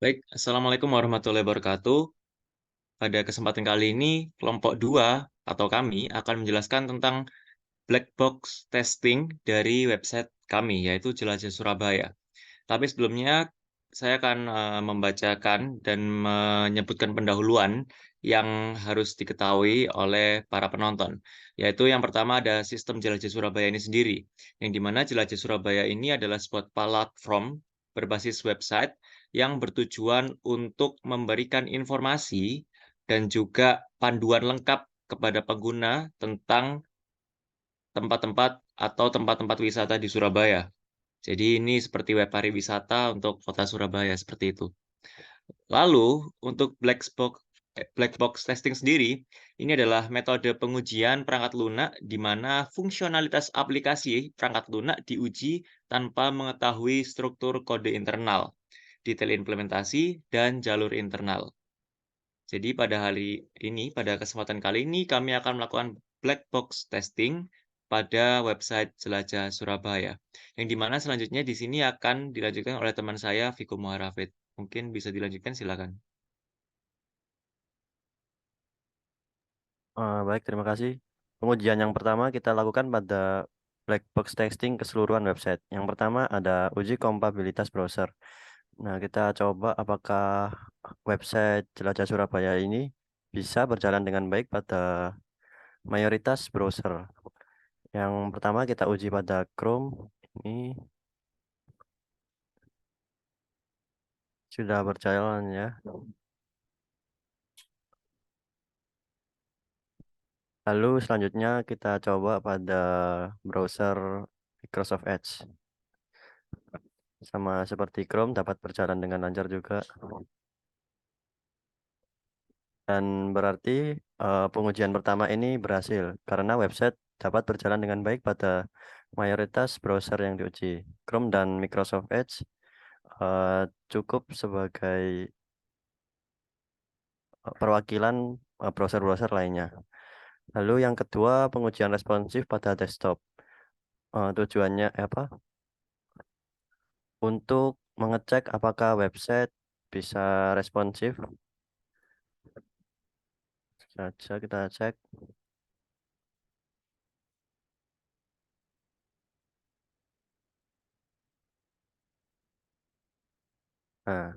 Baik, Assalamualaikum warahmatullahi wabarakatuh. Pada kesempatan kali ini, kelompok 2 atau kami akan menjelaskan tentang black box testing dari website kami, yaitu Jelajah Surabaya. Tapi sebelumnya, saya akan membacakan dan menyebutkan pendahuluan yang harus diketahui oleh para penonton. Yaitu yang pertama ada sistem Jelajah Surabaya ini sendiri, yang di mana Jelajah Surabaya ini adalah sebuah platform berbasis website yang bertujuan untuk memberikan informasi dan juga panduan lengkap kepada pengguna tentang tempat-tempat atau tempat-tempat wisata di Surabaya. Jadi ini seperti web pariwisata untuk kota Surabaya, seperti itu. Lalu untuk black box testing sendiri, ini adalah metode pengujian perangkat lunak di mana fungsionalitas aplikasi perangkat lunak diuji tanpa mengetahui struktur kode internal, detail implementasi, dan jalur internal. Jadi pada kesempatan kali ini kami akan melakukan black box testing pada website Jelajah Surabaya. Yang di mana selanjutnya di sini akan dilanjutkan oleh teman saya Viko Muharafid. Mungkin bisa dilanjutkan silakan. Baik, terima kasih. Pengujian yang pertama kita lakukan pada black box testing keseluruhan website. Yang pertama ada uji kompatibilitas browser. Nah, kita coba apakah website Jelajah Surabaya ini bisa berjalan dengan baik pada mayoritas browser. Yang pertama kita uji pada Chrome. Ini sudah berjalan ya. Lalu selanjutnya kita coba pada browser Microsoft Edge. Sama seperti Chrome dapat berjalan dengan lancar juga. Dan berarti pengujian pertama ini berhasil karena website dapat berjalan dengan baik pada mayoritas browser yang diuji. Chrome dan Microsoft Edge eh, cukup sebagai perwakilan browser-browser lainnya. Lalu yang kedua, pengujian responsif pada desktop. Tujuannya apa? Untuk mengecek apakah website bisa responsif. Saja kita cek. Nah,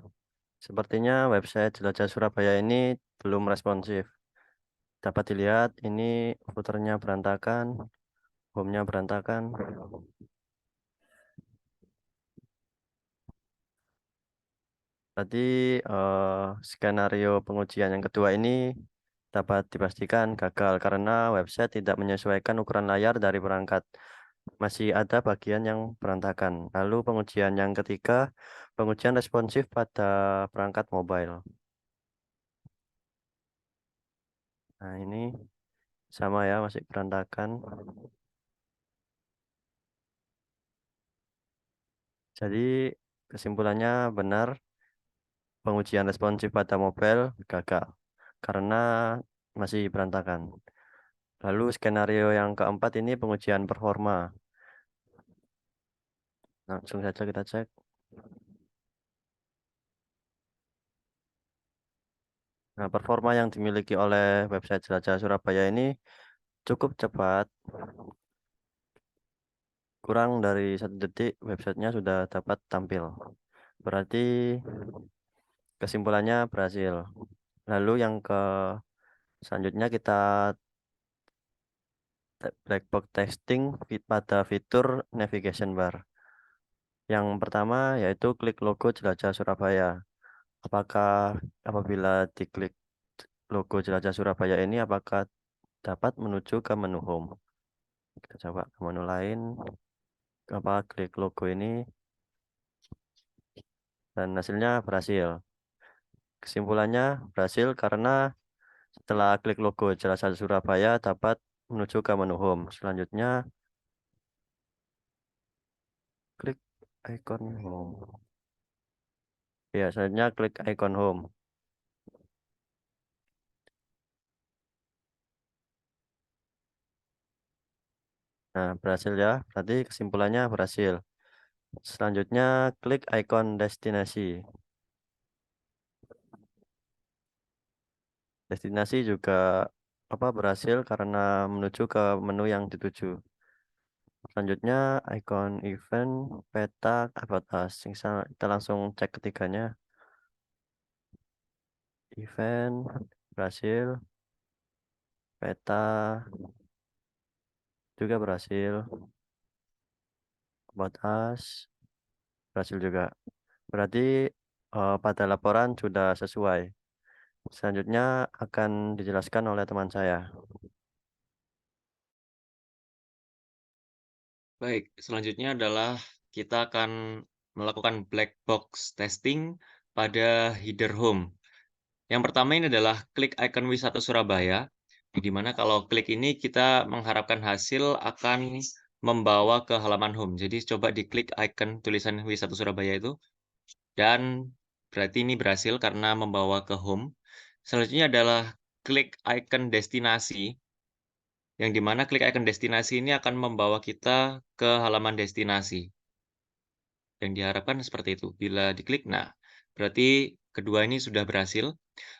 sepertinya website Jelajah Surabaya ini belum responsif. Dapat dilihat ini footernya berantakan, home-nya berantakan. Berarti skenario pengujian yang kedua ini dapat dipastikan gagal karena website tidak menyesuaikan ukuran layar dari perangkat. Masih ada bagian yang berantakan. Lalu pengujian yang ketiga, pengujian responsif pada perangkat mobile. Nah, ini sama ya, masih berantakan. Jadi kesimpulannya benar, pengujian responsif pada mobile gagal karena masih berantakan. Lalu skenario yang keempat ini pengujian performa. Langsung saja kita cek. Nah, performa yang dimiliki oleh website Jelajah Surabaya ini cukup cepat. Kurang dari 1 detik websitenya sudah dapat tampil. Berarti kesimpulannya berhasil. Lalu yang selanjutnya kita black box testing pada fitur navigation bar. Yang pertama yaitu klik logo Jelajah Surabaya. Apakah apabila diklik logo Jelajah Surabaya ini apakah dapat menuju ke menu home? Kita coba ke menu lain. Apa klik logo ini dan hasilnya berhasil. Kesimpulannya berhasil karena setelah klik logo Jelajah Surabaya dapat menuju ke menu home. Selanjutnya klik icon home. Ya, selanjutnya klik icon home. Nah, berhasil ya. Berarti kesimpulannya berhasil. Selanjutnya klik icon destinasi. Destinasi juga berhasil karena menuju ke menu yang dituju. Selanjutnya icon event, peta, about us. Kita langsung cek ketiganya. Event berhasil, peta juga berhasil, about us berhasil juga. Berarti pada laporan sudah sesuai. Selanjutnya akan dijelaskan oleh teman saya. Baik, selanjutnya adalah kita akan melakukan black box testing pada header home. Yang pertama ini adalah klik icon wisata Surabaya, di mana kalau klik ini kita mengharapkan hasil akan membawa ke halaman home. Jadi coba diklik icon tulisan wisata Surabaya itu, dan berarti ini berhasil karena membawa ke home. Selanjutnya adalah klik icon destinasi, yang di mana klik icon destinasi ini akan membawa kita ke halaman destinasi. Yang diharapkan seperti itu. Bila diklik, nah, berarti kedua ini sudah berhasil.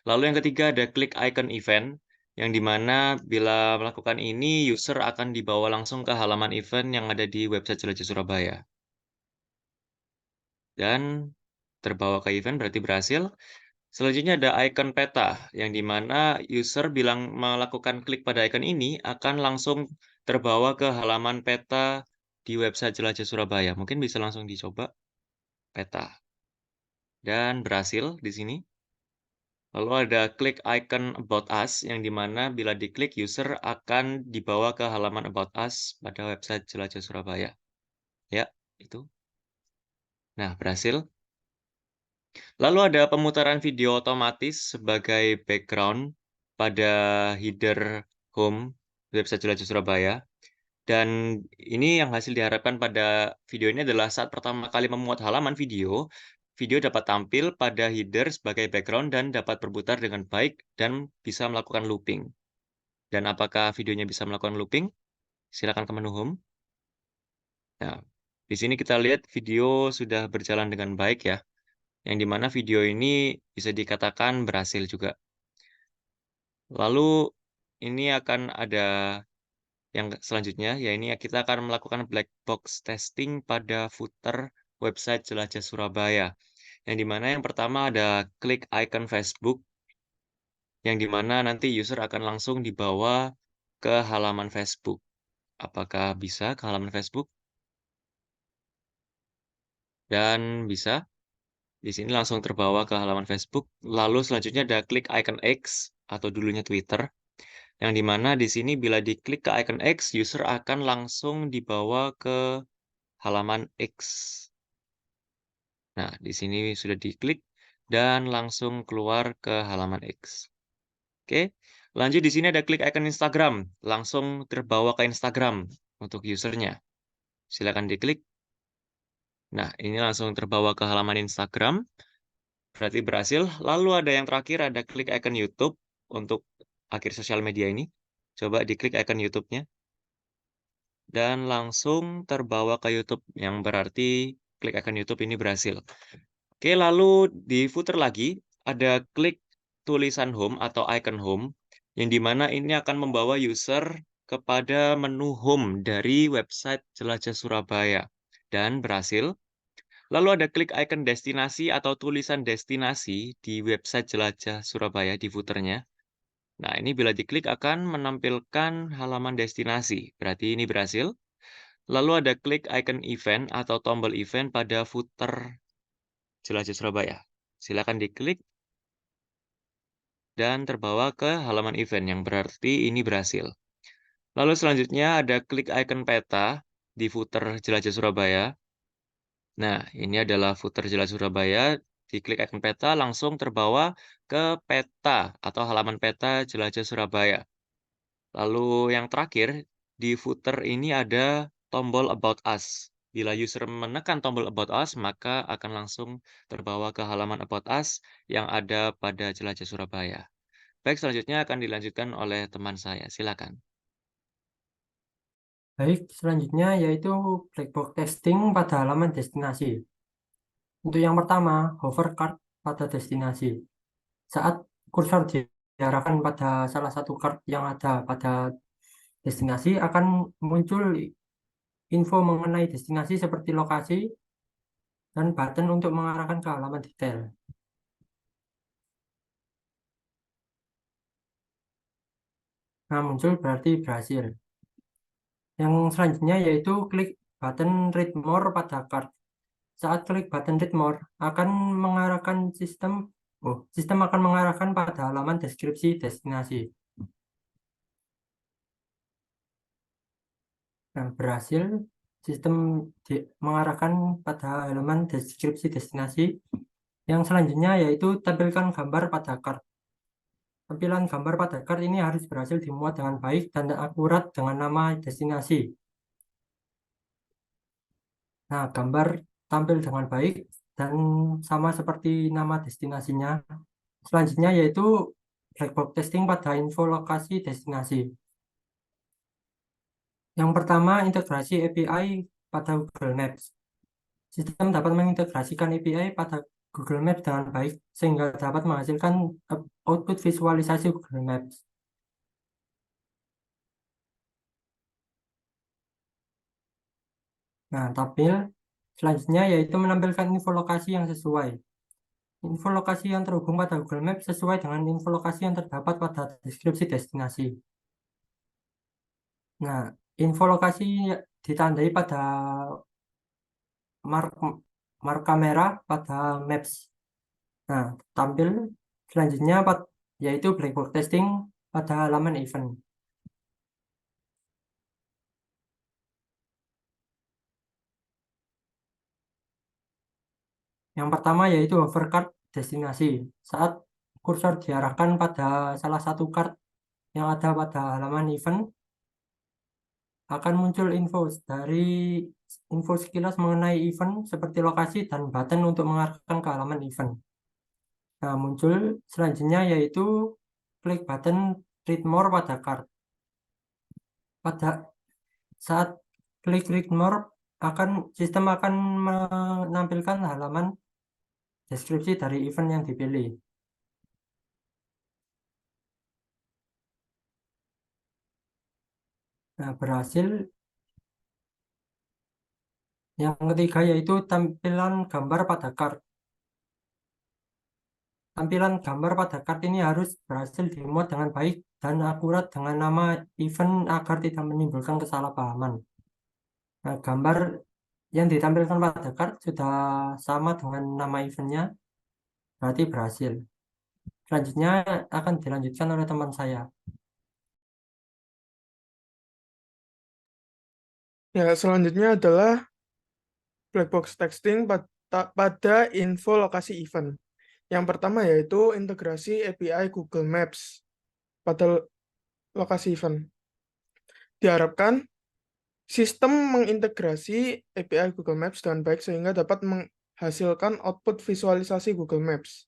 Lalu yang ketiga ada klik icon event, yang di mana bila melakukan ini, user akan dibawa langsung ke halaman event yang ada di website Jelajah Surabaya. Dan terbawa ke event berarti berhasil. Selanjutnya ada icon peta, yang di mana user bilang melakukan klik pada icon ini akan langsung terbawa ke halaman peta di website Jelajah Surabaya. Mungkin bisa langsung dicoba peta. Dan berhasil di sini. Lalu ada klik icon About Us, yang di mana bila diklik, user akan dibawa ke halaman About Us pada website Jelajah Surabaya. Ya, itu. Nah, berhasil. Lalu ada pemutaran video otomatis sebagai background pada header home website Jelajah Surabaya. Dan ini yang hasil diharapkan pada video ini adalah saat pertama kali memuat halaman video, video dapat tampil pada header sebagai background dan dapat berputar dengan baik dan bisa melakukan looping. Dan apakah videonya bisa melakukan looping? Silakan ke menu home. Nah, di sini kita lihat video sudah berjalan dengan baik ya, yang di mana video ini bisa dikatakan berhasil juga. Lalu ini akan ada yang selanjutnya, ya ini kita akan melakukan black box testing pada footer website Jelajah Surabaya. Yang di mana yang pertama ada klik icon Facebook, yang di mana nanti user akan langsung dibawa ke halaman Facebook. Apakah bisa ke halaman Facebook? Dan bisa. Di sini langsung terbawa ke halaman Facebook. Lalu selanjutnya ada klik icon X atau dulunya Twitter. Yang di mana di sini bila diklik ke icon X, user akan langsung dibawa ke halaman X. Nah, di sini sudah diklik dan langsung keluar ke halaman X. Oke, lanjut di sini ada klik icon Instagram, langsung terbawa ke Instagram untuk usernya. Silakan diklik. Nah, ini langsung terbawa ke halaman Instagram, berarti berhasil. Lalu ada yang terakhir, ada klik icon YouTube untuk akhir sosial media ini. Coba diklik icon YouTube-nya, dan langsung terbawa ke YouTube, yang berarti klik icon YouTube ini berhasil. Oke, lalu di footer lagi, ada klik tulisan home atau icon home, yang di mana ini akan membawa user kepada menu home dari website Jelajah Surabaya. Dan berhasil. Lalu ada klik icon destinasi atau tulisan destinasi di website Jelajah Surabaya di footernya. Nah, ini bila diklik akan menampilkan halaman destinasi. Berarti ini berhasil. Lalu ada klik icon event atau tombol event pada footer Jelajah Surabaya. Silakan diklik dan terbawa ke halaman event, yang berarti ini berhasil. Lalu selanjutnya ada klik icon peta di footer Jelajah Surabaya. Nah, ini adalah footer Jelajah Surabaya. Diklik icon peta langsung terbawa ke peta atau halaman peta Jelajah Surabaya. Lalu yang terakhir, di footer ini ada tombol About Us. Bila user menekan tombol About Us, maka akan langsung terbawa ke halaman About Us yang ada pada Jelajah Surabaya. Baik, selanjutnya akan dilanjutkan oleh teman saya. Silakan. Baik, selanjutnya yaitu black box testing pada halaman destinasi. Untuk yang pertama, hover cart pada destinasi. Saat kursor diarahkan pada salah satu card yang ada pada destinasi, akan muncul info mengenai destinasi seperti lokasi dan button untuk mengarahkan ke halaman detail. Nah, muncul berarti berhasil. Yang selanjutnya yaitu klik button read more pada card. Saat klik button read more akan mengarahkan sistem akan mengarahkan pada halaman deskripsi destinasi. Nah, berhasil sistem mengarahkan pada halaman deskripsi destinasi. Yang selanjutnya yaitu tampilkan gambar pada card. Tampilan gambar pada card ini harus berhasil dimuat dengan baik dan akurat dengan nama destinasi. Nah, gambar tampil dengan baik dan sama seperti nama destinasinya. Selanjutnya yaitu black box testing pada info lokasi destinasi. Yang pertama, integrasi API pada Google Maps. Sistem dapat mengintegrasikan API pada Google Maps dengan baik sehingga dapat menghasilkan output visualisasi Google Maps. Nah, tampil selanjutnya yaitu menampilkan info lokasi yang sesuai. Info lokasi yang terhubung pada Google Maps sesuai dengan info lokasi yang terdapat pada deskripsi destinasi. Nah, info lokasi ditandai pada mark marka merah pada Maps. Nah, tampil selanjutnya yaitu black box testing pada halaman event. Yang pertama yaitu hovercard destinasi. Saat kursor diarahkan pada salah satu card yang ada pada halaman event, akan muncul info sekilas mengenai event seperti lokasi dan button untuk mengarahkan ke halaman event. Nah, muncul selanjutnya yaitu klik button read more pada card. Pada saat klik read more, sistem akan menampilkan halaman deskripsi dari event yang dipilih. Nah, berhasil. Yang ketiga yaitu tampilan gambar pada card. Tampilan gambar pada card ini harus berhasil dimuat dengan baik dan akurat dengan nama event agar tidak menimbulkan kesalahpahaman. Nah, gambar yang ditampilkan pada card sudah sama dengan nama eventnya, berarti berhasil. Selanjutnya akan dilanjutkan oleh teman saya. Ya, selanjutnya adalah black box texting pada info lokasi event. Yang pertama yaitu integrasi API Google Maps pada lokasi event. Diharapkan sistem mengintegrasi API Google Maps dengan baik sehingga dapat menghasilkan output visualisasi Google Maps.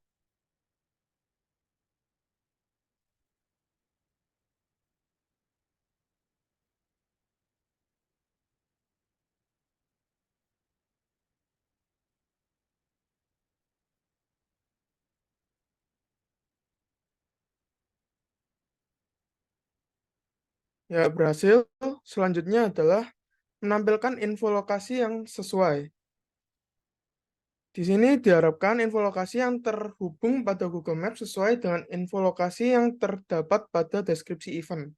Ya, berhasil. Selanjutnya adalah menampilkan info lokasi yang sesuai. Di sini diharapkan info lokasi yang terhubung pada Google Maps sesuai dengan info lokasi yang terdapat pada deskripsi event.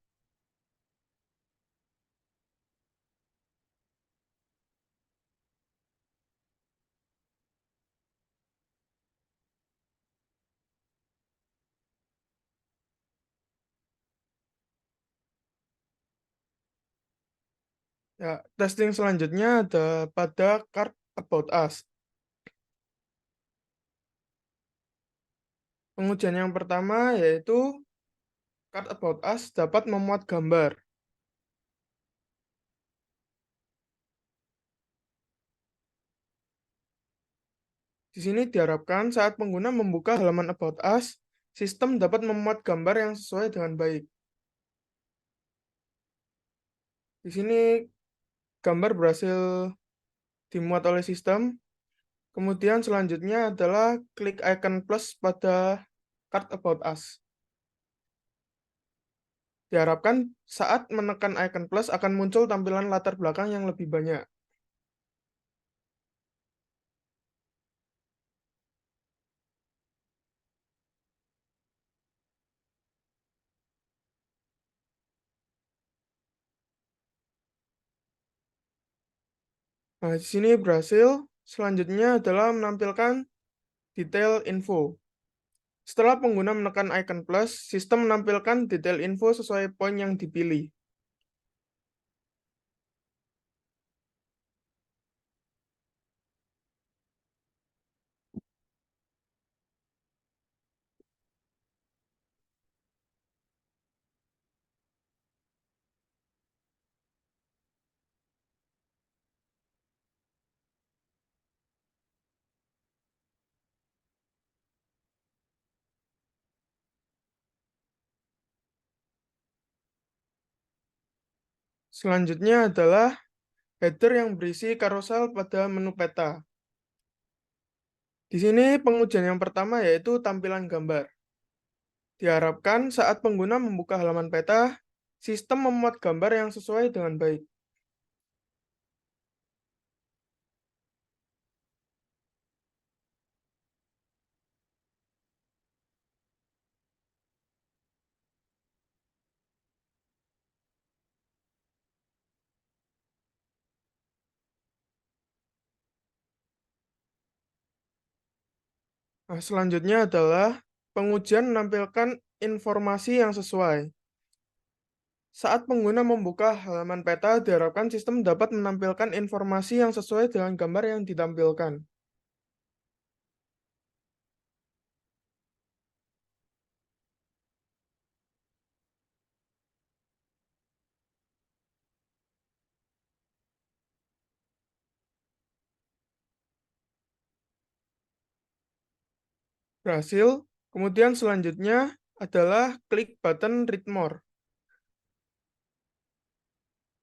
Ya, testing selanjutnya ada pada card About Us. Pengujian yang pertama yaitu card About Us dapat memuat gambar. Di sini diharapkan saat pengguna membuka halaman About Us, sistem dapat memuat gambar yang sesuai dengan baik. Di sini gambar berhasil dimuat oleh sistem. Kemudian selanjutnya adalah klik icon plus pada card About Us. Diharapkan saat menekan icon plus akan muncul tampilan latar belakang yang lebih banyak. Nah, di sini berhasil. Selanjutnya adalah menampilkan detail info. Setelah pengguna menekan icon plus, sistem menampilkan detail info sesuai poin yang dipilih. Selanjutnya adalah header yang berisi carousel pada menu peta. Di sini pengujian yang pertama yaitu tampilan gambar. Diharapkan saat pengguna membuka halaman peta, sistem memuat gambar yang sesuai dengan baik. Nah, selanjutnya adalah pengujian menampilkan informasi yang sesuai. Saat pengguna membuka halaman peta, diharapkan sistem dapat menampilkan informasi yang sesuai dengan gambar yang ditampilkan. Berhasil. Kemudian selanjutnya adalah klik button Read More.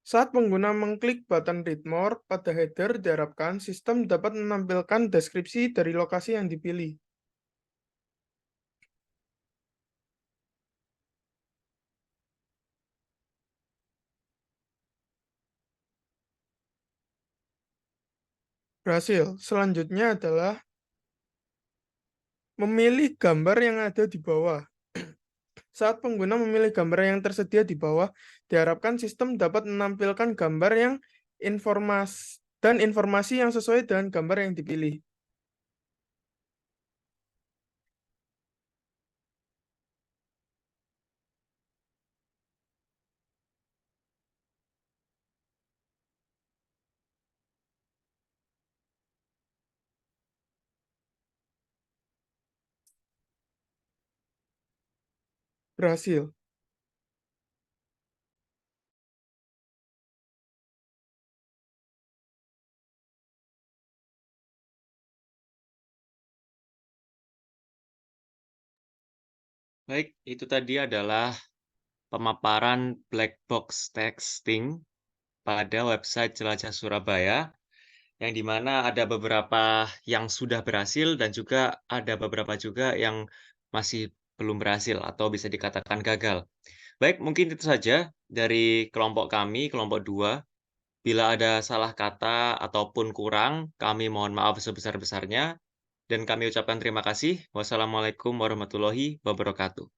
Saat pengguna mengklik button Read More pada header, diharapkan sistem dapat menampilkan deskripsi dari lokasi yang dipilih. Berhasil. Selanjutnya adalah memilih gambar yang ada di bawah. Saat pengguna memilih gambar yang tersedia di bawah, diharapkan sistem dapat menampilkan gambar yang informasi yang sesuai dengan gambar yang dipilih. Berhasil. Baik, itu tadi adalah pemaparan black box texting pada website Jelajah Surabaya, yang di mana ada beberapa yang sudah berhasil dan juga ada beberapa juga yang masih belum berhasil atau bisa dikatakan gagal. Baik, mungkin itu saja dari kelompok kami, kelompok 2. Bila ada salah kata ataupun kurang, kami mohon maaf sebesar-besarnya dan kami ucapkan terima kasih. Wassalamualaikum warahmatullahi wabarakatuh.